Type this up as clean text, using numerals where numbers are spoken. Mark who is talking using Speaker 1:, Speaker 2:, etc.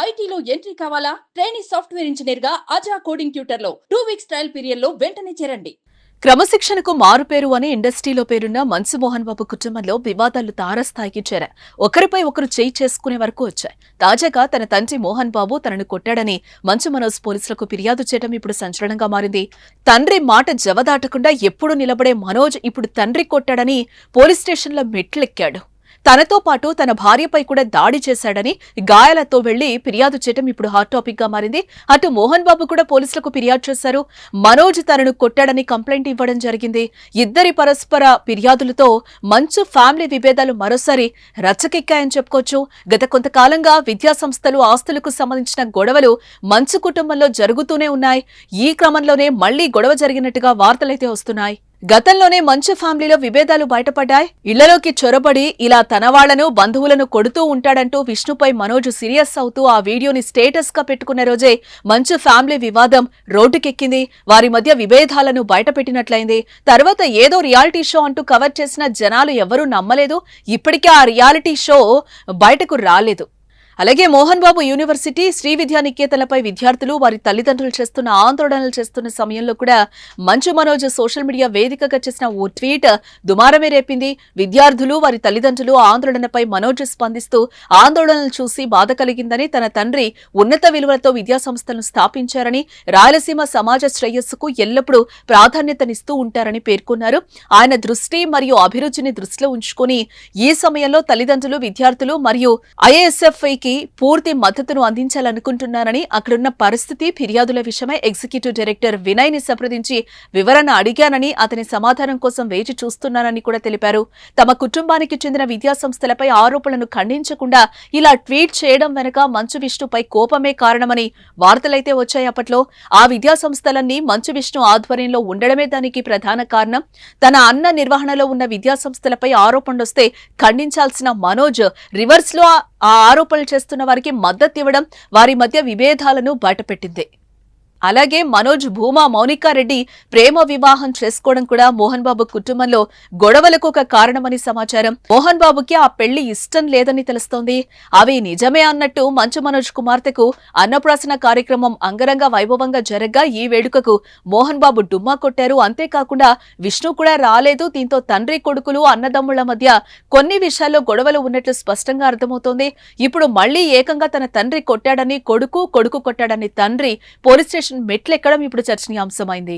Speaker 1: ఐటీలో ఎంట్రీ కావాలా? Trainee software engineer గా అజా కోడింగ్ ట్యూటర్ లో 2 వీక్స్ ట్రయల్ పీరియడ్ లో వెంటనే చేరండి.
Speaker 2: క్రమశిక్షణకు మారుపేరు అని ఇండస్ట్రీలో పేరున్న మంచు మోహన్ బాబు కుటుంబంలో వివాదాలు తారస్థాయికి చేరాయి. ఒకరిపై ఒకరు చేయి చేసుకునే వరకు వచ్చాయి. తాజాగా తన తండ్రి మోహన్ బాబు తనను కొట్టాడని మంచు మనోజ్ పోలీసులకు ఫిర్యాదు చేయడం ఇప్పుడు సంచలనంగా మారింది. తండ్రి మాట జవదాటకుండా ఎప్పుడు నిలబడే మనోజ్ ఇప్పుడు తండ్రి కొట్టాడని పోలీస్ స్టేషన్లో మెట్లెక్కాడు. తనతో పాటు తన భార్యపై కూడా దాడి చేశాడని గాయాలతో వెళ్లి ఫిర్యాదు చేయడం ఇప్పుడు హాట్ టాపిక్ గా మారింది. అటు మోహన్ బాబు కూడా పోలీసులకు ఫిర్యాదు చేశారు. మనోజ్ తనను కొట్టాడని కంప్లైంట్ ఇవ్వడం జరిగింది. ఇద్దరి పరస్పర ఫిర్యాదులతో మంచు ఫ్యామిలీ విభేదాలు మరోసారి రచ్చకెక్కాయని చెప్పుకోవచ్చు. గత కొంతకాలంగా విద్యా సంస్థలు ఆస్తులకు సంబంధించిన గొడవలు మంచు కుటుంబంలో జరుగుతూనే ఉన్నాయి. ఈ క్రమంలోనే మళ్లీ గొడవ జరిగినట్టుగా వార్తలైతే వస్తున్నాయి. గతంలోనే మంచు ఫ్యామిలీలో విభేదాలు బయటపడ్డాయి. ఇళ్లలోకి చొరబడి ఇలా తన వాళ్లను బంధువులను కొడుతూ ఉంటాడంటూ విష్ణుపై మనోజ్ సీరియస్ అవుతూ ఆ వీడియోని స్టేటస్ గా పెట్టుకున్న రోజే మంచు ఫ్యామిలీ వివాదం రోడ్డుకెక్కింది. వారి మధ్య విభేదాలను బయటపెట్టినట్లయింది. తర్వాత ఏదో రియాలిటీ షో అంటూ కవర్ చేసిన జనాలు ఎవరూ నమ్మలేదు. ఇప్పటికే ఆ రియాలిటీ షో బయటకు రాలేదు. అలాగే మోహన్ బాబు యూనివర్సిటీ, శ్రీ విద్యా నికేతన్లపై విద్యార్థులు వారి తల్లిదండ్రులు చేస్తున్న ఆందోళనలు చేస్తున్న సమయంలో కూడా మంచు మనోజ్ సోషల్ మీడియా వేదికగా చేసిన ఓ ట్వీట్ దుమారమే రేపింది. విద్యార్థులు వారి తల్లిదండ్రులు ఆందోళనపై మనోజ్ స్పందిస్తూ ఆందోళనలు చూసి బాధ కలిగిందని, తన తండ్రి ఉన్నత విలువలతో విద్యా సంస్థలను స్థాపించారని, రాయలసీమ సమాజ శ్రేయస్సుకు ఎల్లప్పుడూ ప్రాధాన్యతనిస్తూ ఉంటారని పేర్కొన్నారు. ఆయన దృష్టి మరియు అభిరుచిని దృష్టిలో ఉంచుకుని ఈ సమయంలో తల్లిదండ్రులు, విద్యార్థులు మరియు ఐఎస్ఎఫ్ఐకి పూర్తి మద్దతును అందించాలనుకుంటున్నారని, అక్కడున్న పరిస్థితి, ఫిర్యాదుల విషయమై ఎగ్జిక్యూటివ్ డైరెక్టర్ వినయ్ ని సంప్రదించి వివరణ అడిగానని, అతని సమాధానం కోసం వేచి చూస్తున్నానని కూడా తెలిపారు. తమ కుటుంబానికి చెందిన విద్యా సంస్థలపై ఆరోపణలను ఖండించకుండా ఇలా ట్వీట్ చేయడం వెనుక మంచు విష్ణుపై కోపమే కారణమని వార్తలైతే వచ్చాయి. అప్పట్లో ఆ విద్యా సంస్థలన్నీ మంచు విష్ణు ఆధ్వర్యంలో ఉండడమే దానికి ప్రధాన కారణం. తన అన్న నిర్వహణలో ఉన్న విద్యా సంస్థలపై ఆరోపణలొస్తే ఖండించాల్సిన మనోజ్ రివర్స్ లో ఆ ఆరోపణలు చేస్తున్న వారికి మద్దతు ఇవ్వడం వారి మధ్య విభేదాలను బయటపెట్టింది. అలాగే మనోజ్ భూమా మౌనికారెడ్డి ప్రేమ వివాహం చేసుకోవడం కూడా మోహన్ బాబు కుటుంబంలో గొడవలకు ఒక కారణమని సమాచారం. మోహన్ బాబుకి ఆ పెళ్లి ఇష్టం లేదని తెలుస్తోంది. అవి నిజమే అన్నట్టు మంచు మనోజ్ కుమార్తెకు అన్నప్రాసన కార్యక్రమం అంగరంగ వైభవంగా జరగ్గా ఈ వేడుకకు మోహన్ బాబు డుమ్మా కొట్టారు. అంతేకాకుండా విష్ణు కూడా రాలేదు. దీంతో తండ్రి కొడుకులు, అన్నదమ్ముళ్ల మధ్య కొన్ని విషయాల్లో గొడవలు ఉన్నట్లు స్పష్టంగా అర్థమవుతోంది. ఇప్పుడు మళ్లీ ఏకంగా తన తండ్రి కొట్టాడని కొడుకు, కొడుకు కొట్టాడని తండ్రి పోలీస్ స్టేషన్ మెట్లెక్కడం ఇప్పుడు చర్చనీయాంశమైంది.